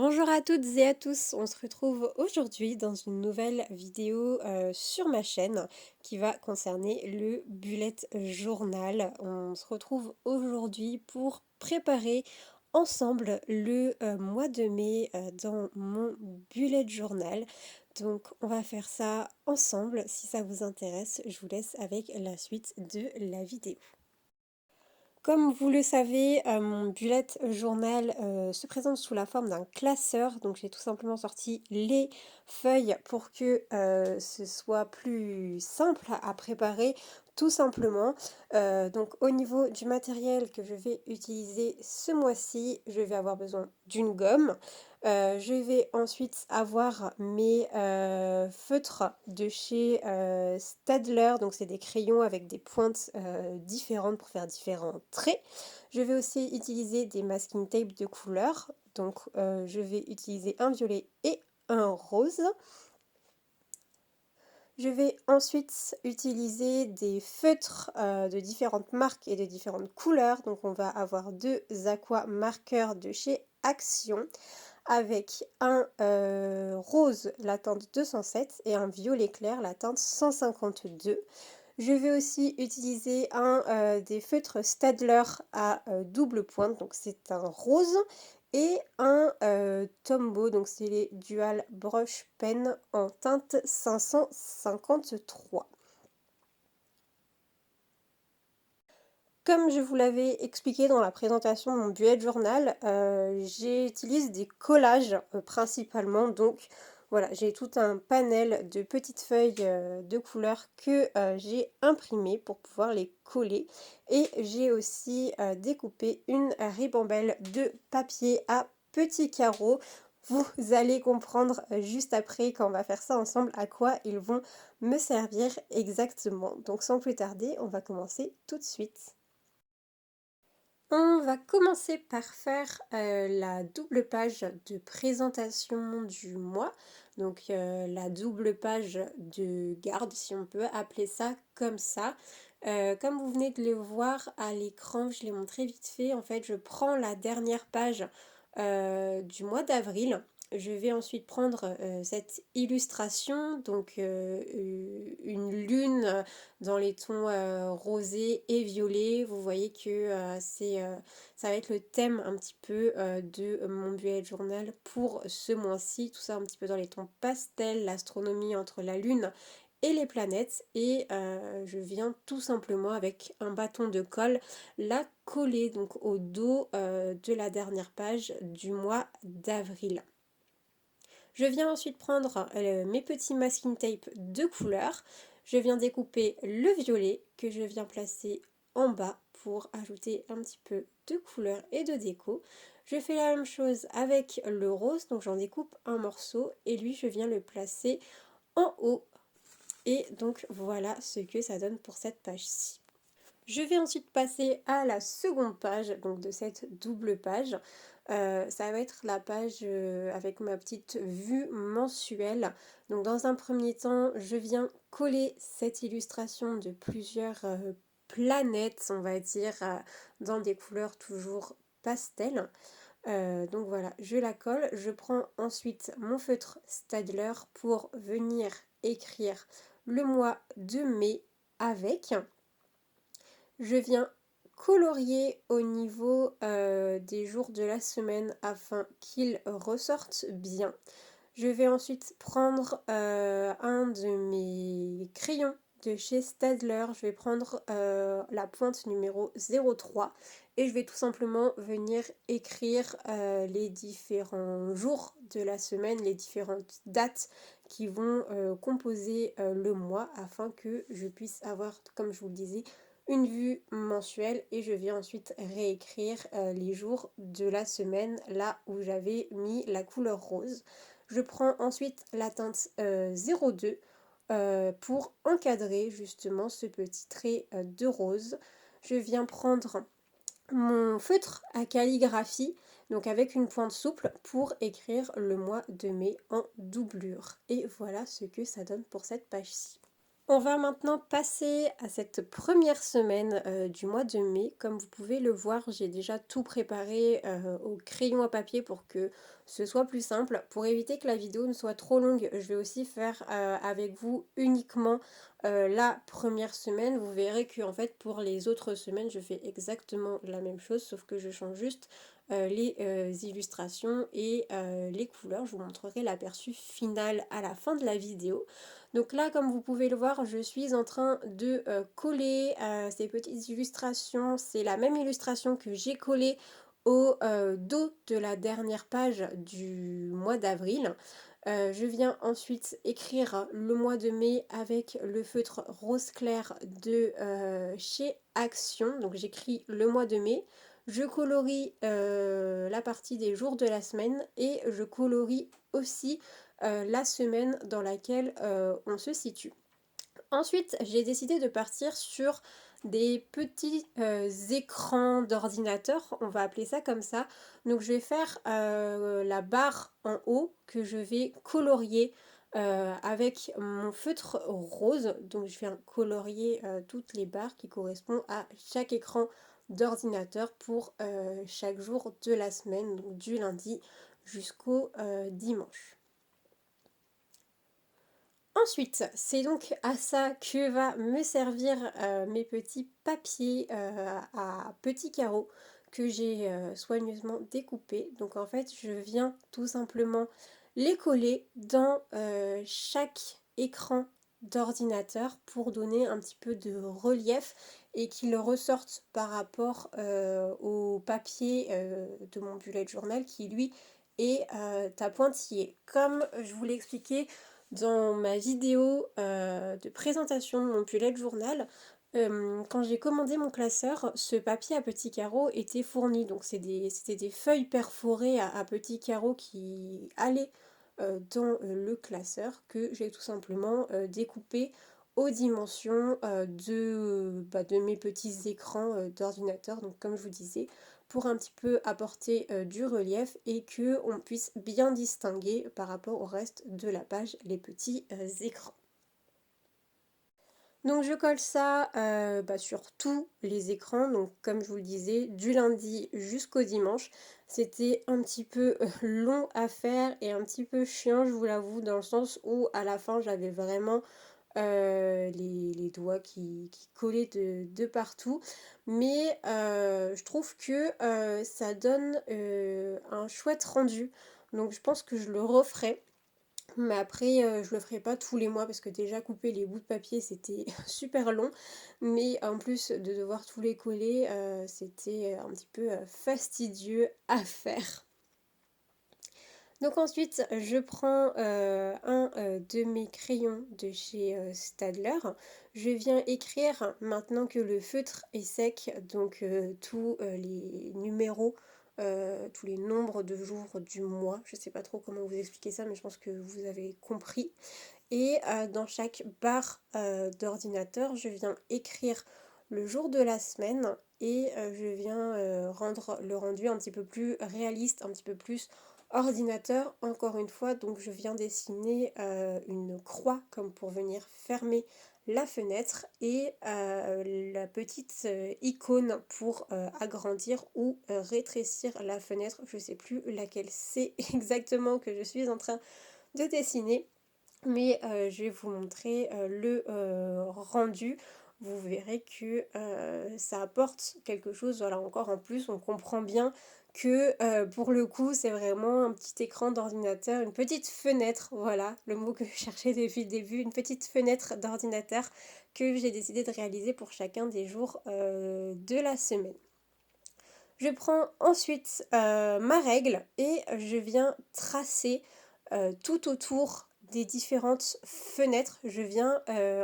Bonjour à toutes et à tous, on se retrouve aujourd'hui dans une nouvelle vidéo sur ma chaîne qui va concerner le bullet journal. On se retrouve aujourd'hui pour préparer ensemble le mois de mai dans mon bullet journal. Donc on va faire ça ensemble. Si ça vous intéresse, je vous laisse avec la suite de la vidéo. Comme vous le savez, mon bullet journal se présente sous la forme d'un classeur. Donc j'ai tout simplement sorti les feuilles pour que ce soit plus simple à préparer, tout simplement. Donc au niveau du matériel que je vais utiliser ce mois-ci, je vais avoir besoin d'une gomme. Je vais ensuite avoir mes feutres de chez Staedtler, donc c'est des crayons avec des pointes différentes pour faire différents traits. Je vais aussi utiliser des masking tape de couleur, donc je vais utiliser un violet et un rose. Je vais ensuite utiliser des feutres de différentes marques et de différentes couleurs, donc on va avoir deux aqua marqueurs de chez Action, avec un rose, la teinte 207, et un violet clair, la teinte 152. Je vais aussi utiliser des feutres Staedtler à double pointe, donc c'est un rose, et un Tombow, donc c'est les Dual Brush Pen en teinte 553. Comme je vous l'avais expliqué dans la présentation de mon bullet journal, j'utilise des collages principalement, donc voilà, j'ai tout un panel de petites feuilles de couleurs que j'ai imprimées pour pouvoir les coller, et j'ai aussi découpé une ribambelle de papier à petits carreaux. Vous allez comprendre juste après, quand on va faire ça ensemble, à quoi ils vont me servir exactement. Donc sans plus tarder, on va commencer tout de suite. On va commencer par faire la double page de présentation du mois, donc la double page de garde, si on peut appeler ça comme ça. Comme vous venez de le voir à l'écran, je l'ai montré vite fait, en fait je prends la dernière page du mois d'avril. Je vais ensuite prendre cette illustration, donc une lune dans les tons rosés et violets. Vous voyez que ça va être le thème un petit peu de mon bullet journal pour ce mois-ci. Tout ça un petit peu dans les tons pastels, l'astronomie entre la lune et les planètes. Et je viens tout simplement avec un bâton de colle la coller donc au dos de la dernière page du mois d'avril. Je viens ensuite prendre mes petits masking tape de couleur. Je viens découper le violet que je viens placer en bas pour ajouter un petit peu de couleur et de déco. Je fais la même chose avec le rose, donc j'en découpe un morceau et lui je viens le placer en haut. Et donc voilà ce que ça donne pour cette page-ci. Je vais ensuite passer à la seconde page donc de cette double page. Ça va être la page avec ma petite vue mensuelle. Donc dans un premier temps, je viens coller cette illustration de plusieurs planètes, on va dire, dans des couleurs toujours pastel. Donc voilà, je la colle. Je prends ensuite mon feutre Staedtler pour venir écrire le mois de mai avec. Je viens colorier au niveau des jours de la semaine afin qu'ils ressortent bien. Je vais ensuite prendre un de mes crayons de chez Staedtler. Je vais prendre la pointe numéro 03 et je vais tout simplement venir écrire les différents jours de la semaine, les différentes dates qui vont composer le mois afin que je puisse avoir, comme je vous le disais, une vue mensuelle, et je viens ensuite réécrire les jours de la semaine là où j'avais mis la couleur rose. Je prends ensuite la teinte 02 pour encadrer justement ce petit trait de rose. Je viens prendre mon feutre à calligraphie, donc avec une pointe souple, pour écrire le mois de mai en doublure. Et voilà ce que ça donne pour cette page-ci. On va maintenant passer à cette première semaine du mois de mai. Comme vous pouvez le voir, j'ai déjà tout préparé au crayon à papier pour que ce soit plus simple. Pour éviter que la vidéo ne soit trop longue, je vais aussi faire avec vous uniquement la première semaine. Vous verrez que en fait pour les autres semaines, je fais exactement la même chose, sauf que je change juste les illustrations et les couleurs. Je vous montrerai l'aperçu final à la fin de la vidéo. Donc là, comme vous pouvez le voir, je suis en train de coller ces petites illustrations. C'est la même illustration que j'ai collée au dos de la dernière page du mois d'avril. Je viens ensuite écrire le mois de mai avec le feutre rose clair de chez Action. Donc j'écris le mois de mai. Je colorie la partie des jours de la semaine et je colorie aussi la semaine dans laquelle on se situe. Ensuite, j'ai décidé de partir sur des petits écrans d'ordinateur, on va appeler ça comme ça. Donc je vais faire la barre en haut que je vais colorier avec mon feutre rose. Donc je vais colorier toutes les barres qui correspondent à chaque écran d'ordinateur pour chaque jour de la semaine, donc du lundi jusqu'au dimanche. Ensuite, c'est donc à ça que va me servir mes petits papiers à petits carreaux que j'ai soigneusement découpés. Donc en fait, je viens tout simplement les coller dans chaque écran d'ordinateur pour donner un petit peu de relief et qu'ils ressortent par rapport au papier de mon bullet journal qui lui est à pointillé. Comme je vous l'ai expliqué dans ma vidéo de présentation de mon bullet journal, quand j'ai commandé mon classeur, ce papier à petits carreaux était fourni. Donc c'était des feuilles perforées à petits carreaux qui allaient dans le classeur que j'ai tout simplement découpé aux dimensions de mes petits écrans d'ordinateur. Donc comme je vous disais, pour un petit peu apporter du relief et que on puisse bien distinguer par rapport au reste de la page les petits écrans. Donc je colle ça sur tous les écrans, donc comme je vous le disais, du lundi jusqu'au dimanche. C'était un petit peu long à faire et un petit peu chiant, je vous l'avoue, dans le sens où à la fin j'avais vraiment les doigts qui collaient de partout. Mais je trouve que ça donne un chouette rendu. Donc je pense que je le referai. Mais après, je le ferai pas tous les mois parce que déjà couper les bouts de papier c'était super long. Mais en plus de devoir tous les coller, c'était un petit peu fastidieux à faire. Donc ensuite, je prends un de mes crayons de chez Staedtler. Je viens écrire, maintenant que le feutre est sec, donc tous les numéros, tous les nombres de jours du mois. Je ne sais pas trop comment vous expliquer ça, mais je pense que vous avez compris. Et dans chaque barre d'ordinateur, je viens écrire le jour de la semaine et je viens rendre le rendu un petit peu plus réaliste, un petit peu plus ordinateur encore une fois. Donc je viens dessiner une croix comme pour venir fermer la fenêtre et la petite icône pour agrandir ou rétrécir la fenêtre. Je ne sais plus laquelle c'est exactement que je suis en train de dessiner. Mais je vais vous montrer le rendu. Vous verrez que ça apporte quelque chose. Voilà, encore en plus, on comprend bien que pour le coup, c'est vraiment un petit écran d'ordinateur, une petite fenêtre. Voilà, le mot que je cherchais depuis le début, une petite fenêtre d'ordinateur que j'ai décidé de réaliser pour chacun des jours de la semaine. Je prends ensuite ma règle et je viens tracer tout autour des différentes fenêtres. Je viens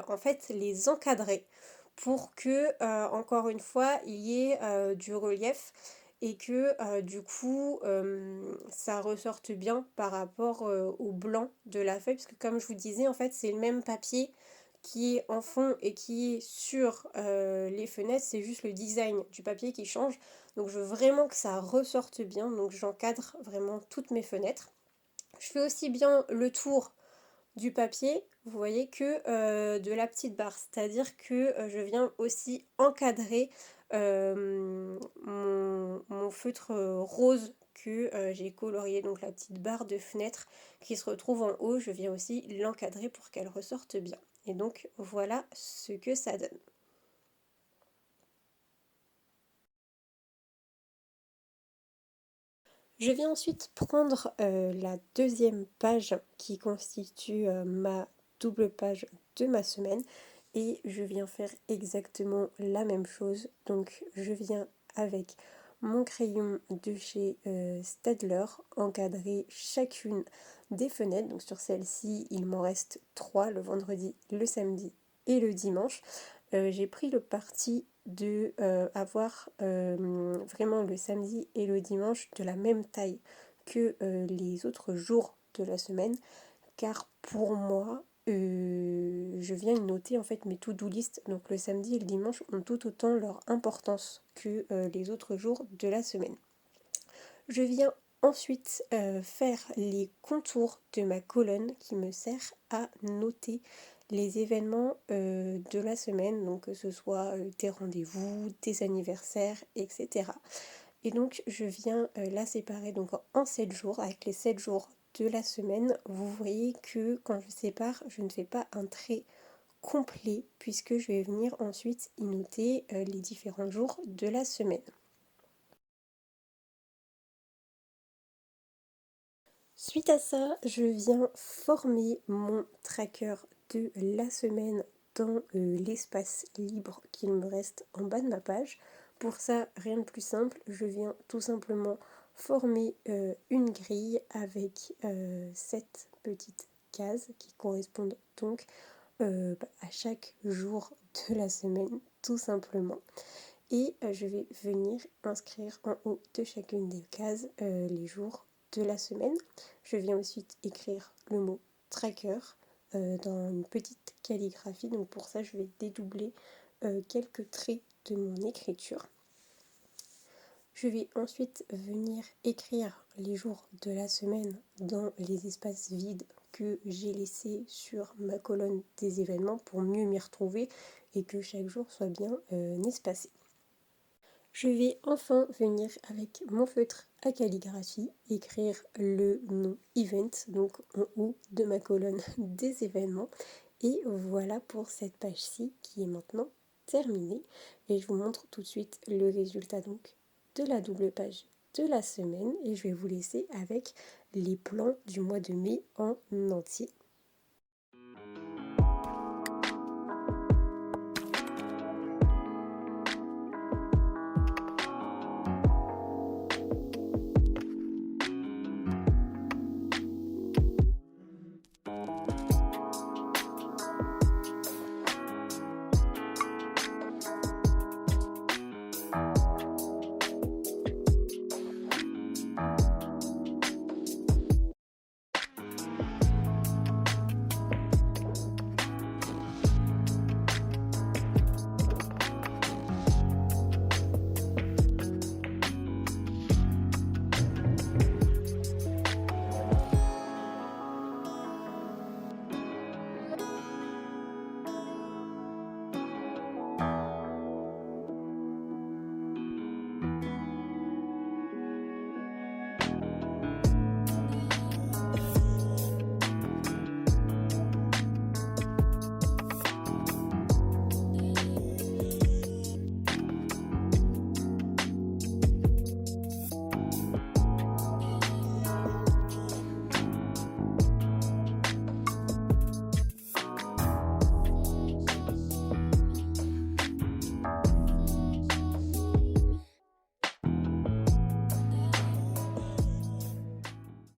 en fait les encadrer pour que, encore une fois, il y ait du relief et que du coup ça ressorte bien par rapport au blanc de la feuille. Parce que comme je vous disais, en fait, c'est le même papier qui est en fond et qui est sur les fenêtres, c'est juste le design du papier qui change. Donc je veux vraiment que ça ressorte bien, donc j'encadre vraiment toutes mes fenêtres. Je fais aussi bien le tour du papier, vous voyez, que de la petite barre, c'est-à-dire que je viens aussi encadrer mon feutre rose que j'ai colorié, donc la petite barre de fenêtre qui se retrouve en haut, je viens aussi l'encadrer pour qu'elle ressorte bien. Et donc voilà ce que ça donne. Je vais ensuite prendre la deuxième page qui constitue ma double page de ma semaine et je viens faire exactement la même chose. Donc je viens avec mon crayon de chez Staedtler encadrer chacune des fenêtres. Donc sur celle-ci, il m'en reste 3 le vendredi, le samedi et le dimanche. J'ai pris le parti de avoir vraiment le samedi et le dimanche de la même taille que les autres jours de la semaine, car pour moi, je viens de noter en fait mes to-do list, donc le samedi et le dimanche ont tout autant leur importance que les autres jours de la semaine. Je viens ensuite faire les contours de ma colonne qui me sert à noter les événements de la semaine, donc que ce soit des rendez-vous, des anniversaires, etc. Et donc je viens la séparer donc en 7 jours, avec les 7 jours de la semaine. Vous voyez que quand je sépare, je ne fais pas un trait complet puisque je vais venir ensuite y noter les différents jours de la semaine. Suite à ça, je viens former mon tracker de la semaine dans l'espace libre qu'il me reste en bas de ma page. Pour ça, rien de plus simple, je viens tout simplement former une grille avec 7 petites cases qui correspondent donc à chaque jour de la semaine, tout simplement. Et je vais venir inscrire en haut de chacune des cases les jours de la semaine. Je viens ensuite écrire le mot tracker dans une petite calligraphie. Donc pour ça, je vais dédoubler quelques traits de mon écriture. Je vais ensuite venir écrire les jours de la semaine dans les espaces vides que j'ai laissés sur ma colonne des événements pour mieux m'y retrouver et que chaque jour soit bien espacé. Je vais enfin venir avec mon feutre à calligraphie écrire le nom event, donc en haut de ma colonne des événements. Et voilà pour cette page-ci qui est maintenant terminée. Et je vous montre tout de suite le résultat donc de la double page de la semaine. Et je vais vous laisser avec les plans du mois de mai en entier.